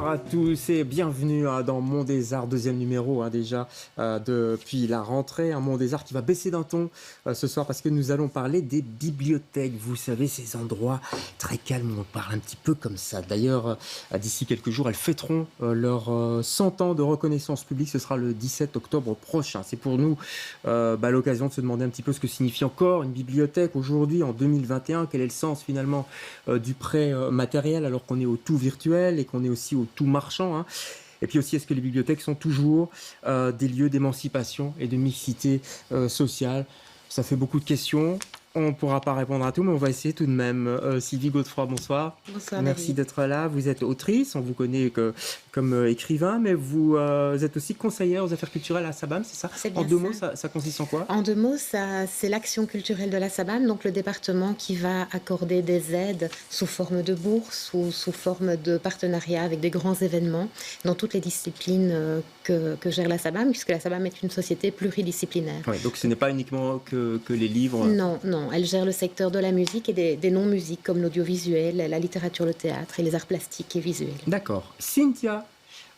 Bonsoir à tous et bienvenue dans Monde des Arts, deuxième numéro déjà depuis la rentrée. Un Monde des Arts qui va baisser d'un ton ce soir parce que nous allons parler des bibliothèques. Vous savez, ces endroits très calmes où on parle un petit peu comme ça. D'ailleurs, d'ici quelques jours, elles fêteront leurs 100 ans de reconnaissance publique. Ce sera le 17 octobre prochain. C'est pour nous l'occasion de se demander un petit peu ce que signifie encore une bibliothèque aujourd'hui en 2021. Quel est le sens finalement du prêt matériel alors qu'on est au tout virtuel et qu'on est aussi au tout marchand. Et puis aussi, est-ce que les bibliothèques sont toujours des lieux d'émancipation et de mixité sociale? Ça fait beaucoup de questions. On ne pourra pas répondre à tout, mais on va essayer tout de même. Sylvie Godefroy, bonsoir. Bonsoir. Merci d'être là. Vous êtes autrice, on vous connaît comme écrivain, mais vous êtes aussi conseillère aux affaires culturelles à SABAM, c'est ça? C'est bien en deux mots, ça. ça consiste en quoi? En deux mots, c'est l'action culturelle de la SABAM, donc le département qui va accorder des aides sous forme de bourse ou sous forme de partenariat avec des grands événements dans toutes les disciplines que gère la SABAM, puisque la SABAM est une société pluridisciplinaire. Ouais, donc ce n'est pas uniquement que les livres. Non, elle gère le secteur de la musique et des non-musiques comme l'audiovisuel, la littérature, le théâtre et les arts plastiques et visuels. D'accord. Cynthia.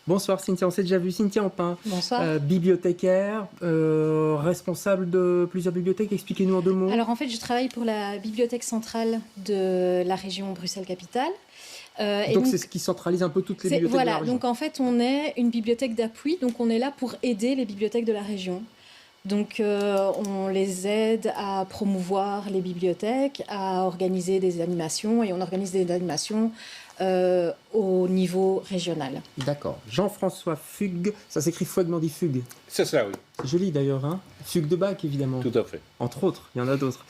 Bonsoir Cynthia, on s'est déjà vu. Cynthia Ampin. Bonsoir. Bibliothécaire, responsable de plusieurs bibliothèques. Expliquez-nous en deux mots. Alors en fait, je travaille pour la bibliothèque centrale de la région Bruxelles-Capitale. Donc c'est ce qui centralise un peu toutes les bibliothèques de la région. Donc en fait, on est une bibliothèque d'appui, donc on est là pour aider les bibliothèques de la région. Donc on les aide à promouvoir les bibliothèques, à organiser des animations, et on organise des animations au niveau régional. D'accord. Jean-François Fugue, ça s'écrit Fugue, mais on dit Fugue. C'est ça, oui. C'est joli d'ailleurs, hein. Fugue de Bach, évidemment. Tout à fait. Entre autres, il y en a d'autres.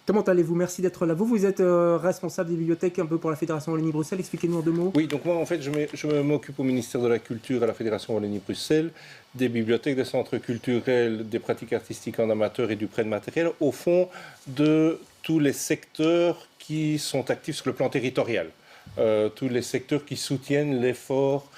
Comment allez-vous? Merci d'être là. Vous êtes responsable des bibliothèques un peu pour la Fédération Wallonie-Bruxelles. Expliquez-nous en deux mots. Oui, donc moi, en fait, je m'occupe au ministère de la Culture à la Fédération Wallonie-Bruxelles des bibliothèques, des centres culturels, des pratiques artistiques en amateur et du prêt de matériel, au fond de tous les secteurs qui sont actifs sur le plan territorial. Tous les secteurs qui soutiennent l'effort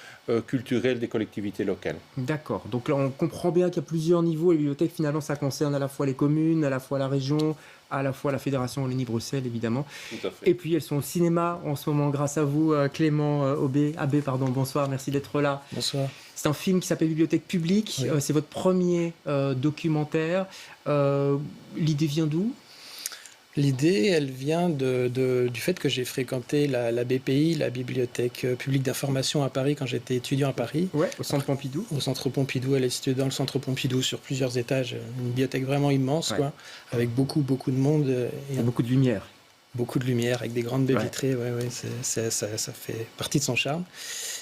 culturel des collectivités locales. D'accord. Donc là, on comprend bien qu'il y a plusieurs niveaux. Les bibliothèques, finalement, ça concerne à la fois les communes, à la fois la région, à la fois la Fédération Wallonie-Bruxelles, évidemment. Tout à fait. Et puis, elles sont au cinéma en ce moment, grâce à vous, Clément Abbé, bonsoir, merci d'être là. Bonsoir. C'est un film qui s'appelle Bibliothèque publique. Oui. C'est votre premier documentaire. L'idée vient d'où ? L'idée, elle vient du fait que j'ai fréquenté la BPI, la Bibliothèque publique d'information à Paris, quand j'étais étudiant à Paris. Ouais, au Centre Pompidou. Au Centre Pompidou, elle est située dans le Centre Pompidou, sur plusieurs étages. Une bibliothèque vraiment immense, Ouais. quoi, avec beaucoup de monde. Il y a beaucoup de lumière. Beaucoup de lumière, avec des grandes baies vitrées. Ouais, ça fait partie de son charme.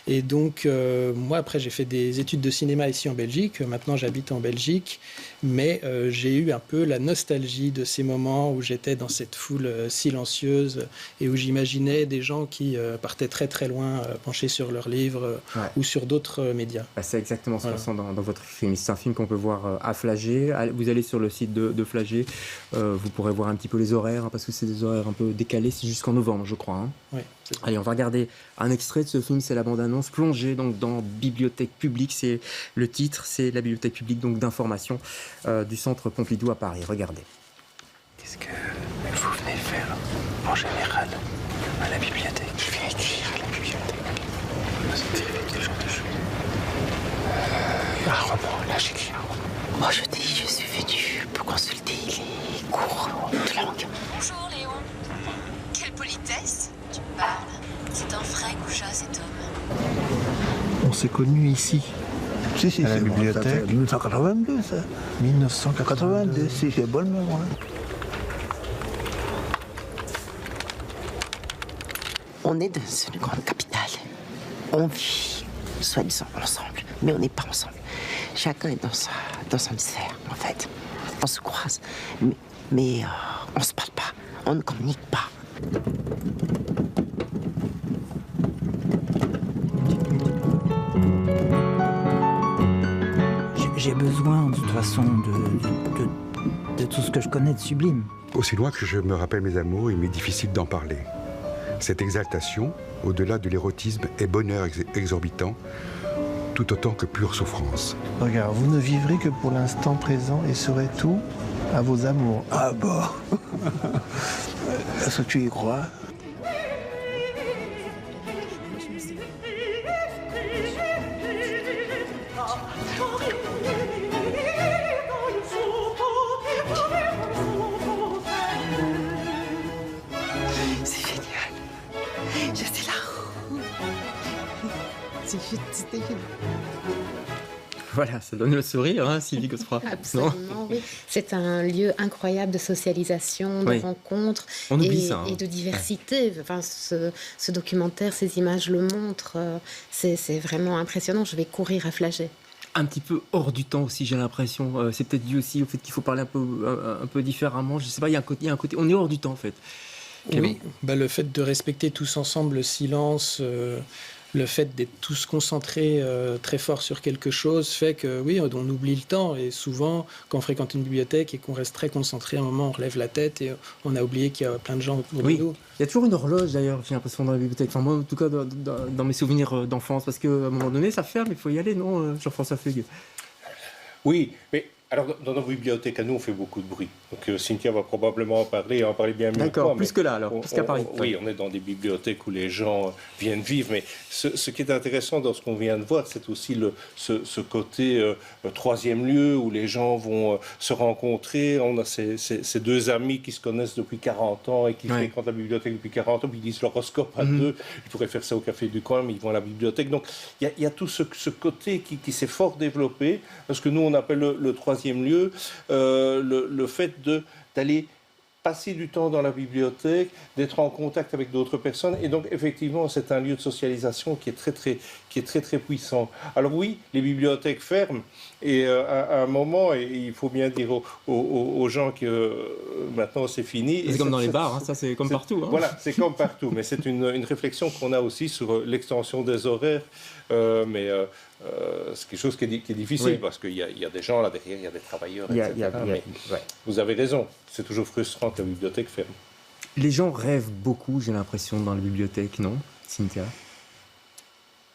Et donc, moi, après, j'ai fait des études de cinéma ici en Belgique. Maintenant, j'habite en Belgique. Mais j'ai eu un peu la nostalgie de ces moments où j'étais dans cette foule silencieuse et où j'imaginais des gens qui partaient très, très loin, penchés sur leurs livres ou sur d'autres médias. C'est exactement ce qu'on sent dans votre film. C'est un film qu'on peut voir à Flagey. Vous allez sur le site de Flagey. Vous pourrez voir un petit peu les horaires, parce que c'est des horaires un peu décalés. C'est jusqu'en novembre, je crois. Oui. Allez, on va regarder un extrait de ce film, c'est la bande-annonce, Plongée donc dans Bibliothèque publique, c'est le titre, c'est la bibliothèque publique donc d'information du Centre Pompidou à Paris. Regardez. Qu'est-ce que vous venez faire en général à la bibliothèque? Je viens écrire à la bibliothèque. Vous écrivez quel genre de choses? Un roman, là j'écris un roman. Moi je dis, je suis venu pour consulter les cours de langue. Bonjour Léon. Quelle politesse. Tu me parles. C'est un vrai goujat cet homme. On s'est connus ici. Si, à la bibliothèque. 1982, ça. 1982, si j'ai bonne mémoire. On est dans une grande capitale. On vit, soi-disant, ensemble, mais on n'est pas ensemble. Chacun est dans son sphère, en fait. On se croise, mais on se parle pas, on ne communique pas. J'ai besoin, de toute façon, de tout ce que je connais de sublime. Aussi loin que je me rappelle mes amours, il m'est difficile d'en parler. Cette exaltation, au-delà de l'érotisme, est bonheur exorbitant, tout autant que pure souffrance. Regarde, vous ne vivrez que pour l'instant présent et serez tout à vos amours. Ah bah Est-ce que tu y crois? C'était juste. Voilà, ça donne le sourire, hein, Sylvie Godefroy. Absolument, oui. C'est un lieu incroyable de socialisation, de rencontres et de diversité. Enfin, ce documentaire, ces images le montrent. C'est vraiment impressionnant. Je vais courir à Flagey. Un petit peu hors du temps aussi, j'ai l'impression. C'est peut-être dû aussi au fait qu'il faut parler un peu différemment. Je sais pas, il y a un côté. On est hors du temps, en fait. Oui, le fait de respecter tous ensemble le silence, le fait d'être tous concentrés très fort sur quelque chose fait que, oui, on oublie le temps. Et souvent, quand on fréquente une bibliothèque et qu'on reste très concentré, à un moment, on relève la tête et on a oublié qu'il y a plein de gens autour de nous. Il y a toujours une horloge, d'ailleurs, j'ai l'impression, dans la bibliothèque. Enfin, moi, en tout cas, dans mes souvenirs d'enfance. Parce qu'à un moment donné, ça ferme, il faut y aller, non, Jean-François Fugue? Oui, mais alors dans nos bibliothèques, à nous, on fait beaucoup de bruit. Donc Cynthia va probablement en parler bien mieux. D'accord, plus que là, alors, plus qu'à Paris. Oui, on est dans des bibliothèques où les gens viennent vivre, mais ce qui est intéressant dans ce qu'on vient de voir, c'est aussi ce côté troisième lieu où les gens vont se rencontrer. On a ces deux amis qui se connaissent depuis 40 ans et qui fréquentent la bibliothèque depuis 40 ans, puis ils disent l'horoscope à deux. Ils pourraient faire ça au café du coin, mais ils vont à la bibliothèque. Donc il y a tout ce côté qui s'est fort développé, parce que nous, on appelle le troisième lieu, le fait d'aller passer du temps dans la bibliothèque, d'être en contact avec d'autres personnes, et donc effectivement c'est un lieu de socialisation qui est très puissant. Alors oui, les bibliothèques ferment, et à un moment, et il faut bien dire aux gens que maintenant c'est fini. C'est comme dans les bars, hein, ça c'est comme partout. Hein. Voilà, c'est comme partout, mais c'est une réflexion qu'on a aussi sur l'extension des horaires, mais c'est quelque chose qui est difficile, parce qu'il y a des gens là derrière, il y a des travailleurs, etc. Vous avez raison, c'est toujours frustrant que la bibliothèque ferme. Les gens rêvent beaucoup, j'ai l'impression, dans la bibliothèque, non, Cynthia?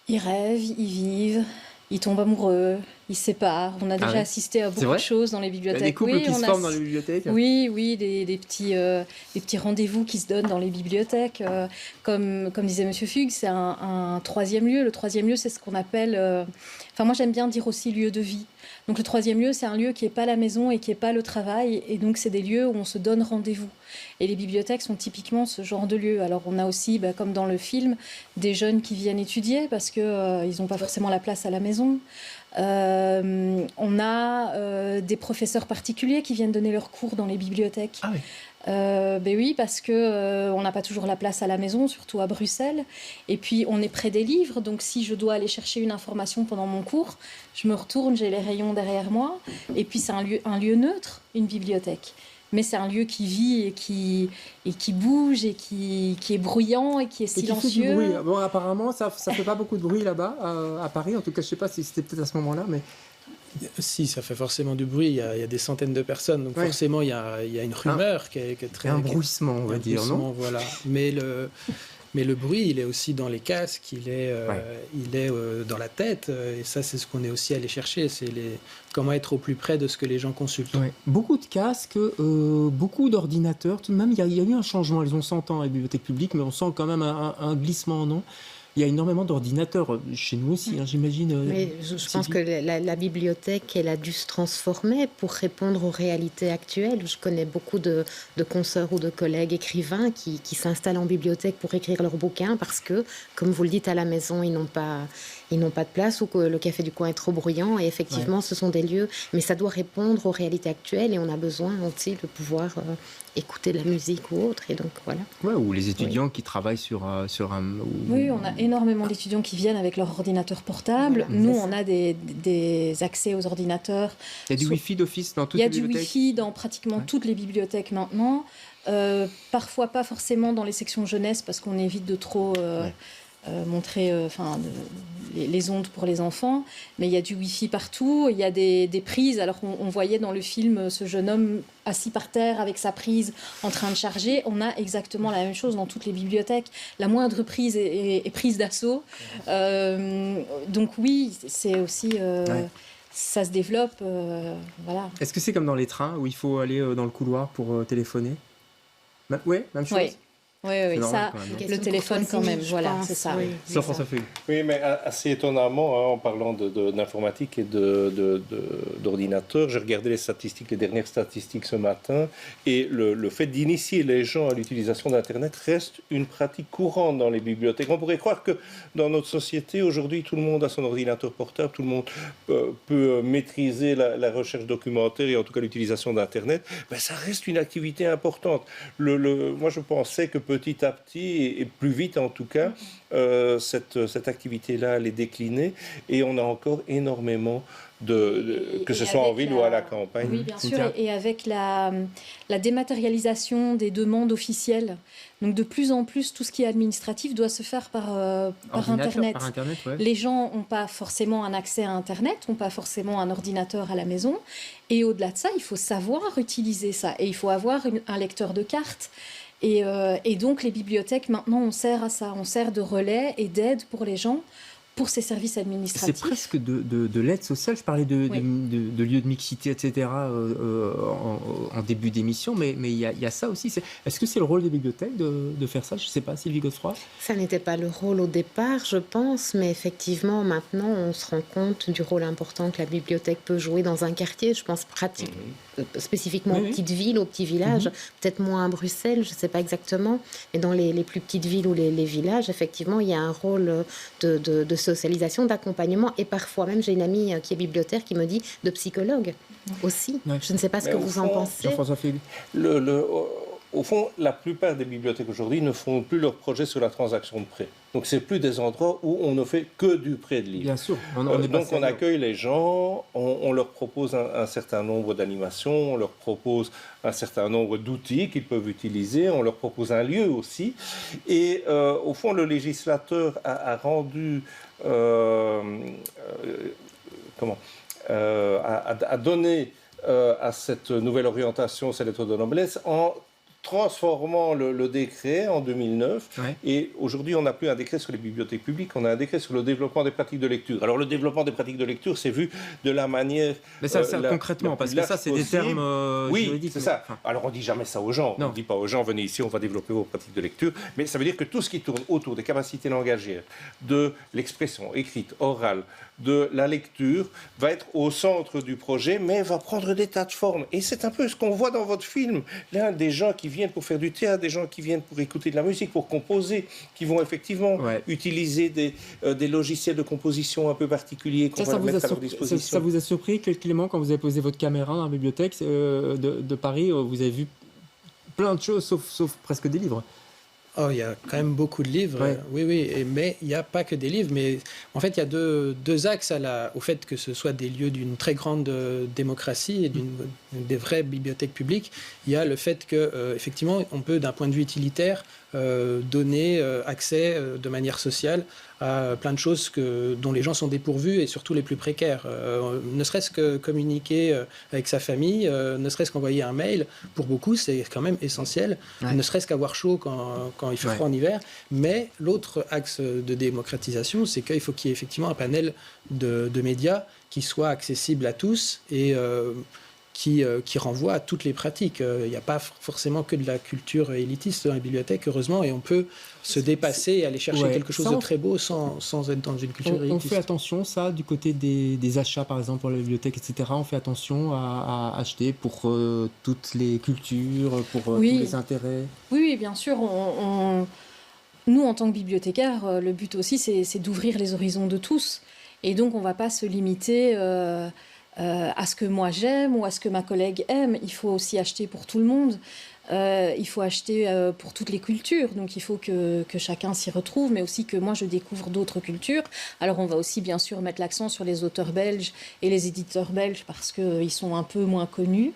Ils rêvent, ils vivent, ils tombent amoureux, ils se séparent. On a déjà assisté à beaucoup de choses dans les bibliothèques. Des couples qui se forment dans les bibliothèques. Oui, des petits rendez-vous qui se donnent dans les bibliothèques. Comme disait Monsieur Fugue, c'est un troisième lieu. Le troisième lieu, c'est ce qu'on appelle... moi, j'aime bien dire aussi lieu de vie. Donc le troisième lieu, c'est un lieu qui n'est pas la maison et qui n'est pas le travail. Et donc, c'est des lieux où on se donne rendez-vous. Et les bibliothèques sont typiquement ce genre de lieu. Alors, on a aussi, comme dans le film, des jeunes qui viennent étudier parce qu'ils n'ont pas forcément la place à la maison. On a des professeurs particuliers qui viennent donner leurs cours dans les bibliothèques. Ah oui. Oui, parce que on n'a pas toujours la place à la maison, surtout à Bruxelles. Et puis, on est près des livres. Donc, si je dois aller chercher une information pendant mon cours, je me retourne, j'ai les rayons derrière moi. Et puis, c'est un lieu neutre, une bibliothèque. Mais c'est un lieu qui vit et qui bouge et qui est bruyant et qui est silencieux. Et qui fait du bruit. Bon, apparemment, ça fait pas beaucoup de bruit là-bas, à Paris. En tout cas, je sais pas si c'était peut-être à ce moment-là, mais... Si, ça fait forcément du bruit. Il y a des centaines de personnes, donc forcément, il y a une rumeur qui est très... Un bruissement, on va dire, non ? Voilà. Mais le bruit, il est aussi dans les casques, il est dans la tête. Et ça, c'est ce qu'on est aussi allé chercher. C'est comment être au plus près de ce que les gens consultent. Ouais. Beaucoup de casques, beaucoup d'ordinateurs. Tout de même, il y a eu un changement. Ils ont 100 ans à la bibliothèque publique, mais on sent quand même un glissement, non ? Il y a énormément d'ordinateurs chez nous aussi, j'imagine. Mais je pense que la bibliothèque, elle a dû se transformer pour répondre aux réalités actuelles. Je connais beaucoup de consoeurs ou de collègues écrivains qui s'installent en bibliothèque pour écrire leurs bouquins parce que, comme vous le dites, à la maison, ils n'ont pas de place ou que le café du coin est trop bruyant. Et effectivement, ce sont des lieux, mais ça doit répondre aux réalités actuelles et on a besoin aussi de pouvoir écouter de la musique ou autre. Et donc, voilà. Ouais, ou les étudiants qui travaillent sur un... Oui, on a énormément d'étudiants qui viennent avec leur ordinateur portable. Voilà, nous, on a des accès aux ordinateurs. Il y a du Wi-Fi d'office dans toutes les bibliothèques. Il y a du Wi-Fi dans pratiquement toutes les bibliothèques maintenant. Parfois pas forcément dans les sections jeunesse parce qu'on évite de trop... montrer les ondes pour les enfants, mais il y a du Wi-Fi partout, il y a des prises. Alors on voyait dans le film ce jeune homme assis par terre avec sa prise en train de charger. On a exactement la même chose dans toutes les bibliothèques. La moindre prise est prise d'assaut. Donc oui, c'est aussi... ça se développe. Voilà. Est-ce que c'est comme dans les trains où il faut aller dans le couloir pour téléphoner ? Oui, même chose. Oui, ça, le téléphone quand même, voilà, c'est ça. Oui. Jean-François Feuille. Oui, mais assez étonnamment, en parlant d'informatique et d'ordinateur, j'ai regardé les dernières statistiques ce matin, et le fait d'initier les gens à l'utilisation d'Internet reste une pratique courante dans les bibliothèques. On pourrait croire que dans notre société, aujourd'hui, tout le monde a son ordinateur portable, tout le monde peut maîtriser la recherche documentaire et en tout cas l'utilisation d'Internet, mais ça reste une activité importante. Moi, je pensais que petit à petit, et plus vite en tout cas, cette activité-là allait décliner, et on a encore énormément que ce soit en ville ou à la campagne. Oui, bien sûr, et avec la dématérialisation des demandes officielles. Donc de plus en plus, tout ce qui est administratif doit se faire par Internet. Ouais. Les gens n'ont pas forcément un accès à Internet, n'ont pas forcément un ordinateur à la maison. Et au-delà de ça, il faut savoir utiliser ça. Et il faut avoir un lecteur de cartes. Et donc les bibliothèques, maintenant, on sert à ça. On sert de relais et d'aide pour les gens, pour ces services administratifs. C'est presque de l'aide sociale. Je parlais de lieux de mixité, etc. En début d'émission, mais il y a ça aussi. Est-ce que c'est le rôle des bibliothèques de faire ça? Je ne sais pas, Sylvie Godefroy. Ça n'était pas le rôle au départ, je pense, mais effectivement, maintenant, on se rend compte du rôle important que la bibliothèque peut jouer dans un quartier. Je pense spécifiquement aux petites villes, aux petits villages, peut-être moins à Bruxelles, je ne sais pas exactement, mais dans les plus petites villes ou les villages, effectivement, il y a un rôle de socialisation, d'accompagnement, et parfois même, j'ai une amie qui est bibliothécaire qui me dit de psychologue aussi. Ouais. Je ne sais pas ce que vous en pensez. Jean-François Feuille. Au fond, la plupart des bibliothèques aujourd'hui ne font plus leur projet sur la transaction de prêt. Donc, c'est plus des endroits où on ne fait que du prêt de livres. Bien sûr. Donc, on accueille les gens, on leur propose un certain nombre d'animations, on leur propose un certain nombre d'outils qu'ils peuvent utiliser, on leur propose un lieu aussi. Et au fond, le législateur a rendu... a donné à cette nouvelle orientation sa lettre de noblesse en transformant le décret en 2009. Ouais. Et aujourd'hui, on n'a plus un décret sur les bibliothèques publiques, on a un décret sur le développement des pratiques de lecture. Alors, le développement des pratiques de lecture, c'est vu de la manière... Mais ça, concrètement, parce que ça, c'est des termes juridiques. Oui, c'est ça. Alors, on ne dit jamais ça aux gens. Non. On ne dit pas aux gens, venez ici, on va développer vos pratiques de lecture. Mais ça veut dire que tout ce qui tourne autour des capacités langagières, de l'expression écrite, orale, de la lecture, va être au centre du projet, mais va prendre des tas de formes. Et c'est un peu ce qu'on voit dans votre film. Là, des gens qui viennent pour faire du théâtre, des gens qui viennent pour écouter de la musique, pour composer, qui vont effectivement utiliser des logiciels de composition un peu particuliers qu'on va mettre à leur disposition. Ça vous a surpris, Clément, quand vous avez posé votre caméra dans la bibliothèque de Paris, vous avez vu plein de choses, sauf presque des livres? Oh, il y a quand même beaucoup de livres, oui, mais il n'y a pas que des livres, mais en fait il y a deux axes au fait que ce soit des lieux d'une très grande démocratie et des vraies bibliothèques publiques. Il y a le fait que effectivement on peut d'un point de vue utilitaire donner accès de manière sociale à plein de choses dont les gens sont dépourvus et surtout les plus précaires. Ne serait-ce que communiquer avec sa famille, ne serait-ce qu'envoyer un mail, pour beaucoup c'est quand même essentiel, ne serait-ce qu'avoir chaud quand il fait froid en hiver. Mais l'autre axe de démocratisation, c'est qu'il faut qu'il y ait effectivement un panel de médias qui soit accessible à tous et qui renvoie à toutes les pratiques. Il n'y a pas forcément que de la culture élitiste dans les bibliothèques, heureusement, et on peut se dépasser et aller chercher quelque chose de très beau sans être dans une culture élitiste. On fait attention, ça, du côté des achats, par exemple, pour les bibliothèques, etc. On fait attention à acheter pour toutes les cultures, pour tous les intérêts. Oui, bien sûr. Nous, en tant que bibliothécaires, le but aussi, c'est d'ouvrir les horizons de tous. Et donc, on ne va pas se limiter... à ce que moi j'aime ou à ce que ma collègue aime. Il faut aussi acheter pour tout le monde. Il faut acheter pour toutes les cultures. Donc il faut que chacun s'y retrouve, mais aussi que moi je découvre d'autres cultures. Alors on va aussi bien sûr mettre l'accent sur les auteurs belges et les éditeurs belges parce qu'ils sont un peu moins connus.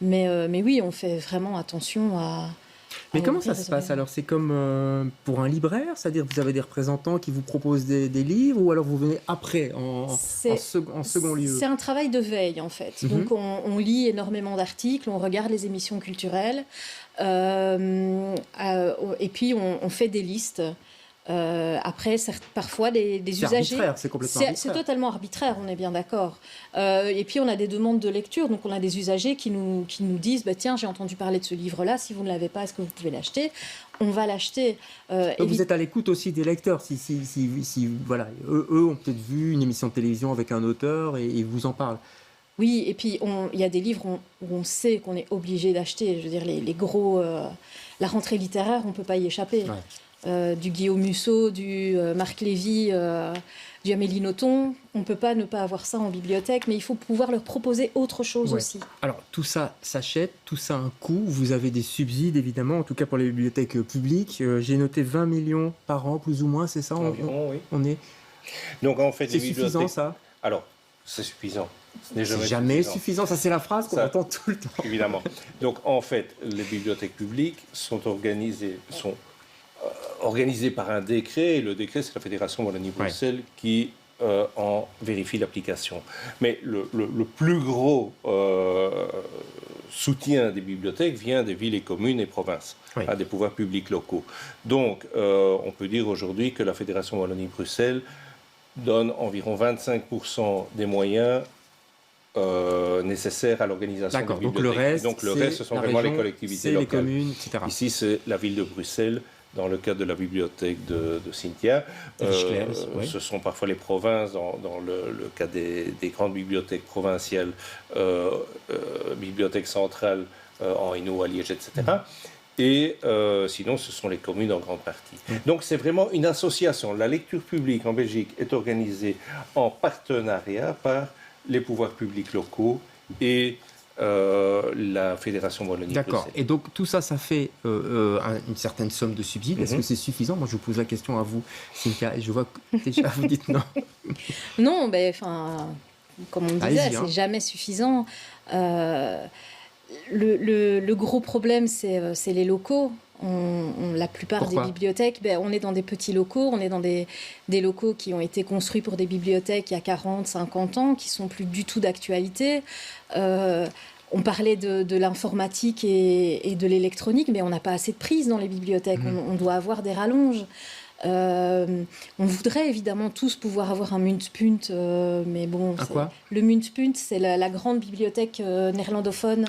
Mais oui, on fait vraiment attention à... Mais comment ça se passe alors? C'est comme pour un libraire, c'est-à-dire que vous avez des représentants qui vous proposent des livres, ou alors vous venez après, en second lieu? C'est un travail de veille en fait. Donc on lit énormément d'articles, on regarde les émissions culturelles, et puis on fait des listes Après, parfois, les C'est usagers... arbitraire, c'est complètement arbitraire. C'est totalement arbitraire, on est bien d'accord. Et puis, on a des demandes de lecture. Donc, on a des usagers qui nous disent tiens, j'ai entendu parler de ce livre-là. Si vous ne l'avez pas, est-ce que vous pouvez l'acheter ? On va l'acheter. Vous êtes à l'écoute aussi des lecteurs. Si voilà, eux ont peut-être vu une émission de télévision avec un auteur et ils vous en parlent. Oui, et puis il y a des livres où on sait qu'on est obligé d'acheter. Je veux dire, les gros... la rentrée littéraire, on ne peut pas y échapper. Ouais. Du Guillaume Musso, du Marc Lévy, du Amélie Nothomb. On ne peut pas ne pas avoir ça en bibliothèque, mais il faut pouvoir leur proposer autre chose aussi. Alors, tout ça s'achète, tout ça a un coût. Vous avez des subsides, évidemment, en tout cas pour les bibliothèques publiques. J'ai noté 20 millions par an, plus ou moins, c'est ça oui. On est... Donc, en fait, c'est suffisant, ça ? Alors, c'est suffisant. Ce n'est jamais suffisant. Ça, c'est la phrase qu'on entend tout le temps. Évidemment. Donc, en fait, les bibliothèques publiques sont organisées par un décret. Et le décret, c'est la Fédération Wallonie-Bruxelles qui en vérifie l'application. Mais le plus gros soutien des bibliothèques vient des villes et communes et provinces, des pouvoirs publics locaux. Donc, on peut dire aujourd'hui que la Fédération Wallonie-Bruxelles donne environ 25% des moyens nécessaires à l'organisation des bibliothèques. Donc le reste, ce sont vraiment les collectivités locales. Les communes, etc. Ici, c'est la ville de Bruxelles, dans le cadre de la bibliothèque de Cynthia. Ce sont parfois les provinces, dans le cas des grandes bibliothèques provinciales, bibliothèques centrales en Hainaut, à Liège, etc. Et sinon, ce sont les communes en grande partie. Donc, c'est vraiment une association. La lecture publique en Belgique est organisée en partenariat par les pouvoirs publics locaux et la Fédération Wallonie-Bruxelles. D'accord. Et donc, tout ça, ça fait une certaine somme de subsides. Est-ce que c'est suffisant ? Moi, je vous pose la question à vous, Cynthia, et je vois que déjà vous dites non. Non, comme on disait, c'est jamais suffisant. Le gros problème, c'est les locaux. La plupart des bibliothèques, on est dans des petits locaux, on est dans des locaux qui ont été construits pour des bibliothèques il y a 40, 50 ans, qui sont plus du tout d'actualité. On parlait de l'informatique et de l'électronique, mais on n'a pas assez de prise dans les bibliothèques. On doit avoir des rallonges. On voudrait évidemment tous pouvoir avoir un Muntpunt, mais bon, le Muntpunt, c'est la grande bibliothèque néerlandophone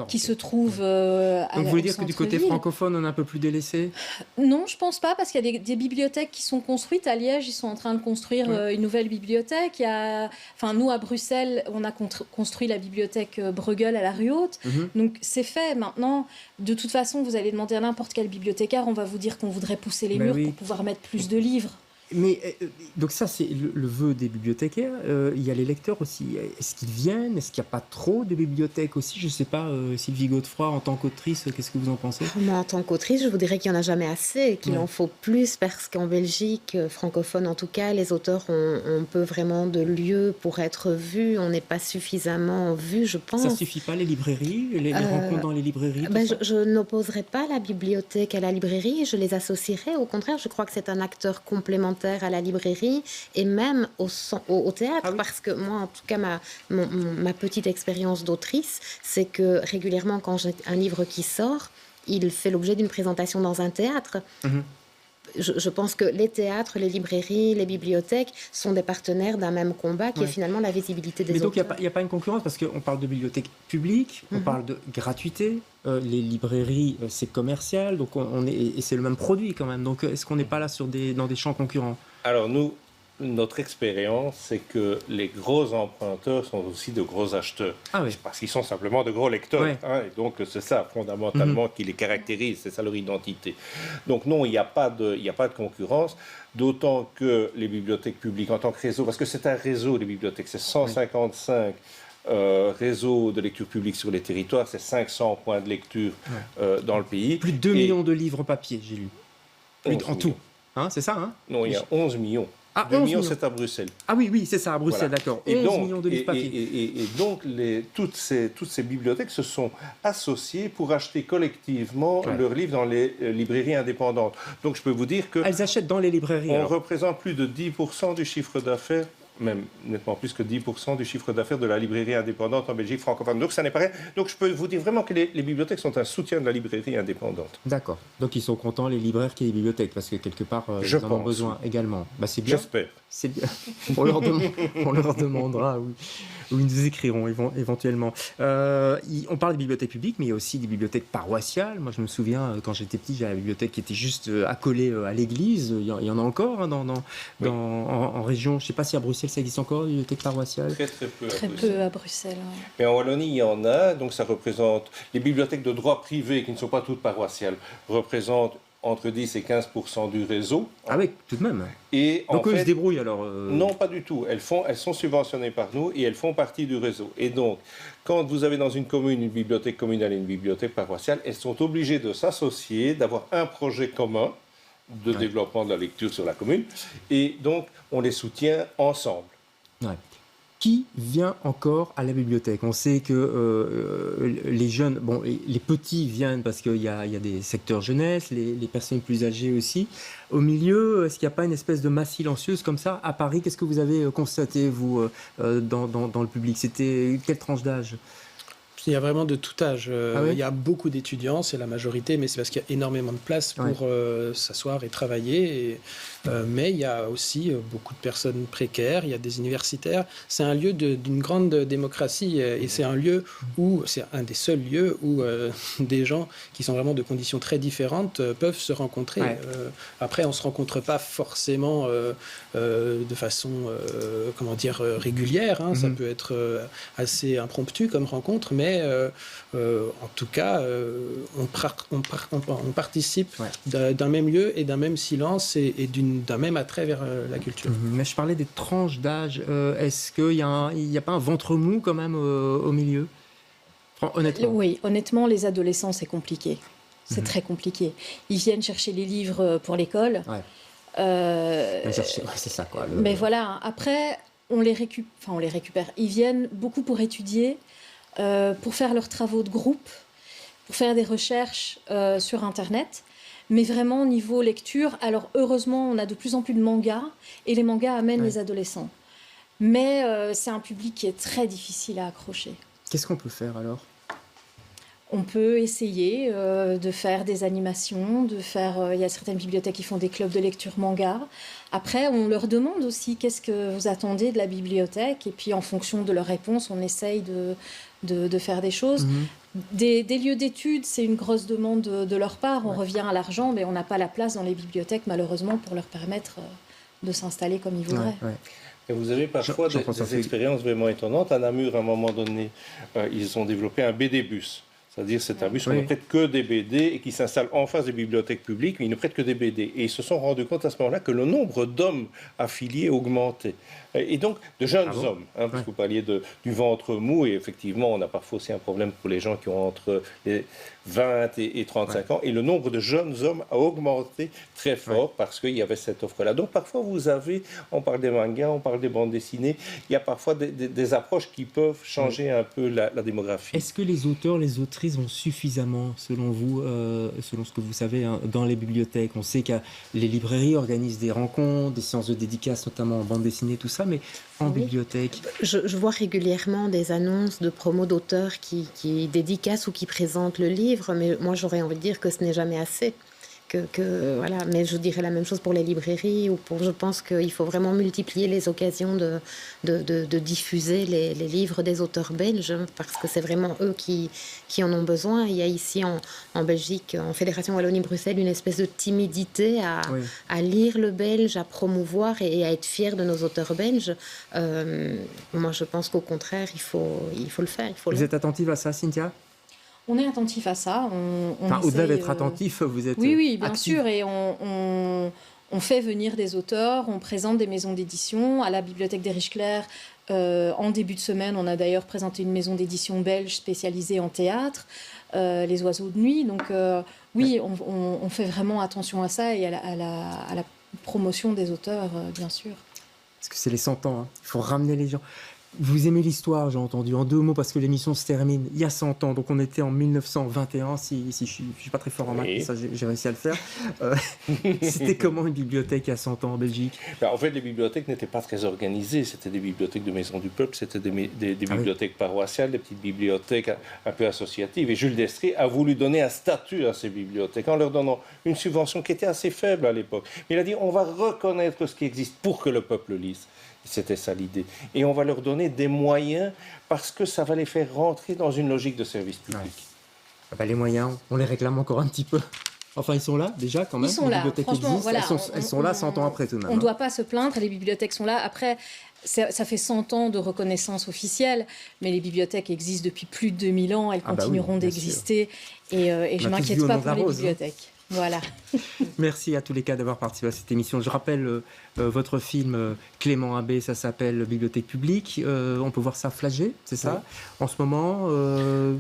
qui se trouve à Donc vous voulez dire que du côté francophone, on est un peu plus délaissé ? Non, je pense pas, parce qu'il y a des bibliothèques qui sont construites. À Liège, ils sont en train de construire une nouvelle bibliothèque. Nous, à Bruxelles, on a construit la bibliothèque Bruegel à la rue Haute. Donc c'est fait. Maintenant, de toute façon, vous allez demander à n'importe quel bibliothécaire, on va vous dire qu'on voudrait pousser les murs pour pouvoir mettre plus de livres. Mais donc ça, c'est le vœu des bibliothécaires. Il y a les lecteurs aussi. Est-ce qu'ils viennent ? Est-ce qu'il n'y a pas trop de bibliothèques aussi ? Je ne sais pas, Sylvie Godefroy, en tant qu'autrice, qu'est-ce que vous en pensez ? Moi, en tant qu'autrice, je vous dirais qu'il n'y en a jamais assez et qu'il en faut plus, parce qu'en Belgique, francophone en tout cas, les auteurs ont peu vraiment de lieux pour être vus. On n'est pas suffisamment vus, je pense. Ça ne suffit pas, les librairies, les rencontres dans les librairies je n'opposerai pas la bibliothèque à la librairie, je les associerai. Au contraire, je crois que c'est un acteur complémentaire à la librairie et même au théâtre, parce que moi, en tout cas, ma petite expérience d'autrice, c'est que régulièrement, quand j'ai un livre qui sort, il fait l'objet d'une présentation dans un théâtre. Je pense que les théâtres, les librairies, les bibliothèques sont des partenaires d'un même combat qui est finalement la visibilité des auteurs. Mais donc, il n'y a pas une concurrence, parce qu'on parle de bibliothèque publique, on parle de gratuité, les librairies, c'est commercial, donc et c'est le même produit quand même. Donc, est-ce qu'on n'est pas là dans des champs concurrents ? Alors, notre expérience, c'est que les gros emprunteurs sont aussi de gros acheteurs. Parce qu'ils sont simplement de gros lecteurs. Et donc, c'est ça, fondamentalement, qui les caractérise. C'est ça leur identité. Donc, non, il n'y a pas de concurrence. D'autant que les bibliothèques publiques, en tant que réseau, parce que c'est un réseau, les bibliothèques, c'est 155 réseaux de lecture publique sur les territoires, c'est 500 points de lecture dans le pays. Plus de 2 millions de livres en papier, j'ai lu. En tout. C'est ça, Non, il y a 11 millions. 2 millions, c'est à Bruxelles. Ah oui, c'est ça, à Bruxelles, d'accord. 11 millions de livres papier. Et donc, toutes ces bibliothèques se sont associées pour acheter collectivement leurs livres dans les librairies indépendantes. Donc, je peux vous dire que... Elles achètent dans les librairies, on représente plus de 10% du chiffre d'affaires même nettement plus que 10% du chiffre d'affaires de la librairie indépendante en Belgique francophone. Donc ça n'est pas rien. Donc je peux vous dire vraiment que les bibliothèques sont un soutien de la librairie indépendante. D'accord. Donc ils sont contents, les libraires qui les bibliothèques, parce que quelque part, ils en ont besoin également. Bah, c'est bien. J'espère. C'est bien. On leur demandera, oui. Ou ils nous écriront éventuellement. On parle des bibliothèques publiques, mais il y a aussi des bibliothèques paroissiales. Moi, je me souviens, quand j'étais petit, j'avais la bibliothèque qui était juste accolée à l'église. Il y en a encore hein, en région. Je ne sais pas si à Bruxelles, ça existe encore, les bibliothèques paroissiales. Très peu à Bruxelles. Ouais. Mais en Wallonie, il y en a. Donc ça représente... Les bibliothèques de droit privé, qui ne sont pas toutes paroissiales, représentent entre 10 et 15% du réseau. Ah oui, tout de même. Et donc eux, ils se débrouillent alors Non, pas du tout. Elles sont subventionnées par nous et elles font partie du réseau. Et donc, quand vous avez dans une commune une bibliothèque communale et une bibliothèque paroissiale, elles sont obligées de s'associer, d'avoir un projet commun de développement de la lecture sur la commune. Et donc, on les soutient ensemble. Ouais. Qui vient encore à la bibliothèque? On sait que les jeunes, bon, les petits viennent parce qu'il y a des secteurs jeunesse, les personnes plus âgées aussi. Au milieu, est-ce qu'il n'y a pas une espèce de masse silencieuse comme ça? À Paris, qu'est-ce que vous avez constaté, vous, dans le public? C'était quelle tranche d'âge? Il y a vraiment de tout âge. Oui, il y a beaucoup d'étudiants, c'est la majorité, mais c'est parce qu'il y a énormément de place pour s'asseoir et travailler. Mais il y a aussi beaucoup de personnes précaires, il y a des universitaires. C'est un lieu d'une grande démocratie et c'est un lieu où, c'est un des seuls lieux où des gens qui sont vraiment de conditions très différentes peuvent se rencontrer. Ouais. Après, on ne se rencontre pas forcément de façon, régulière. Hein. Ça peut être assez impromptu comme rencontre, mais en tout cas, on participe d'un même lieu et d'un même silence et d'un même attrait vers la culture. Mais je parlais des tranches d'âge. Est-ce qu'il n'y a pas un ventre mou quand même au milieu? Honnêtement. Oui, honnêtement, les adolescents, c'est compliqué. C'est très compliqué. Ils viennent chercher les livres pour l'école. Ouais. C'est ça, quoi. Mais voilà, après, on les récupère. Ils viennent beaucoup pour étudier, pour faire leurs travaux de groupe, pour faire des recherches sur Internet. Mais vraiment, au niveau lecture, alors heureusement, on a de plus en plus de mangas, et les mangas amènent les adolescents. Mais c'est un public qui est très difficile à accrocher. Qu'est-ce qu'on peut faire alors? On peut essayer de faire des animations, il y a certaines bibliothèques qui font des clubs de lecture manga. Après, on leur demande aussi qu'est-ce que vous attendez de la bibliothèque, et puis en fonction de leur réponse, on essaye de faire des choses. Des lieux d'études, c'est une grosse demande de leur part. On revient à l'argent, mais on n'a pas la place dans les bibliothèques, malheureusement, pour leur permettre de s'installer comme ils voudraient. Et vous avez parfois des expériences vraiment étonnantes. À Namur, à un moment donné, ils ont développé un BD-bus. C'est-à-dire c'est un bus où on ne prête que des BD et qui s'installe en face des bibliothèques publiques, mais ils ne prêtent que des BD. Et ils se sont rendus compte à ce moment-là que le nombre d'hommes affiliés augmentait. Et donc de jeunes hommes, parce que vous parliez du ventre mou, et effectivement on a parfois aussi un problème pour les gens qui ont entre les 20 et 35 ans, et le nombre de jeunes hommes a augmenté très fort parce qu'il y avait cette offre-là. Donc parfois on parle des mangas, on parle des bandes dessinées, il y a parfois des approches qui peuvent changer un peu la démographie. Est-ce que les auteurs, les autrices ont suffisamment, selon vous, selon ce que vous savez, hein, dans les bibliothèques? On sait que les librairies organisent des rencontres, des séances de dédicaces, notamment en bande dessinée, tout ça, mais en bibliothèque? Je vois régulièrement des annonces de promos d'auteurs qui dédicacent ou qui présentent le livre, mais moi j'aurais envie de dire que ce n'est jamais assez. Voilà. Mais je dirais la même chose pour les librairies. Je pense qu'il faut vraiment multiplier les occasions de diffuser les livres des auteurs belges, parce que c'est vraiment eux qui en ont besoin. Il y a ici en Belgique, en Fédération Wallonie-Bruxelles, une espèce de timidité à lire le belge, à promouvoir et à être fier de nos auteurs belges. Moi je pense qu'au contraire, il faut le faire. Vous êtes attentive à ça, Cynthia? On est attentif à ça. Au-delà d'être attentif, vous êtes Oui, bien active. sûr. Et on fait venir des auteurs, on présente des maisons d'édition. À la Bibliothèque des Riches-Clairs, en début de semaine, on a d'ailleurs présenté une maison d'édition belge spécialisée en théâtre, Les Oiseaux de Nuit. Donc oui, on fait vraiment attention à ça et à la promotion des auteurs, bien sûr. Parce que c'est les 100 ans, hein. Il faut ramener les gens. Vous aimez l'histoire, j'ai entendu, en 2 mots, parce que l'émission se termine il y a 100 ans, donc on était en 1921, si je suis pas très fort en maths, ça j'ai réussi à le faire. C'était comment une bibliothèque il y a 100 ans en Belgique? En fait, les bibliothèques n'étaient pas très organisées, c'était des bibliothèques de Maison du Peuple, c'était des bibliothèques paroissiales, des petites bibliothèques un peu associatives, et Jules Destrée a voulu donner un statut à ces bibliothèques en leur donnant une subvention qui était assez faible à l'époque. Mais il a dit, on va reconnaître ce qui existe pour que le peuple lise. C'était ça l'idée. Et on va leur donner des moyens parce que ça va les faire rentrer dans une logique de service public. Ouais. Les moyens, on les réclame encore un petit peu. Enfin, ils sont là déjà quand même. Ils sont là. Franchement, voilà, elles sont là 100 ans après tout de même. On ne doit pas se plaindre, les bibliothèques sont là. Après, ça fait 100 ans de reconnaissance officielle, mais les bibliothèques existent depuis plus de 2000 ans, elles continueront d'exister. Et je ne m'inquiète pas pour les bibliothèques. Voilà. Merci à tous les cas d'avoir participé à cette émission. Je rappelle votre film Clément Abbé, ça s'appelle Bibliothèque publique. On peut voir ça flagé, c'est ça? En ce moment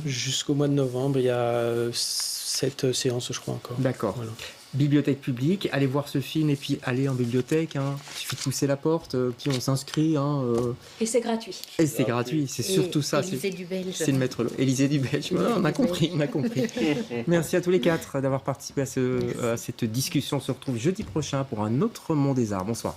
jusqu'au mois de novembre, il y a 7 séances, je crois encore. D'accord. Voilà. Bibliothèque publique, allez voir ce film et puis allez en bibliothèque. Il suffit de pousser la porte, puis on s'inscrit. Et c'est gratuit. Et c'est gratuit, c'est surtout ça. Élysée du Belge. C'est le maître. Élysée du Belge. Voilà, on a compris. Merci à tous les 4 d'avoir participé à cette discussion. On se retrouve jeudi prochain pour un autre Monde des Arts. Bonsoir.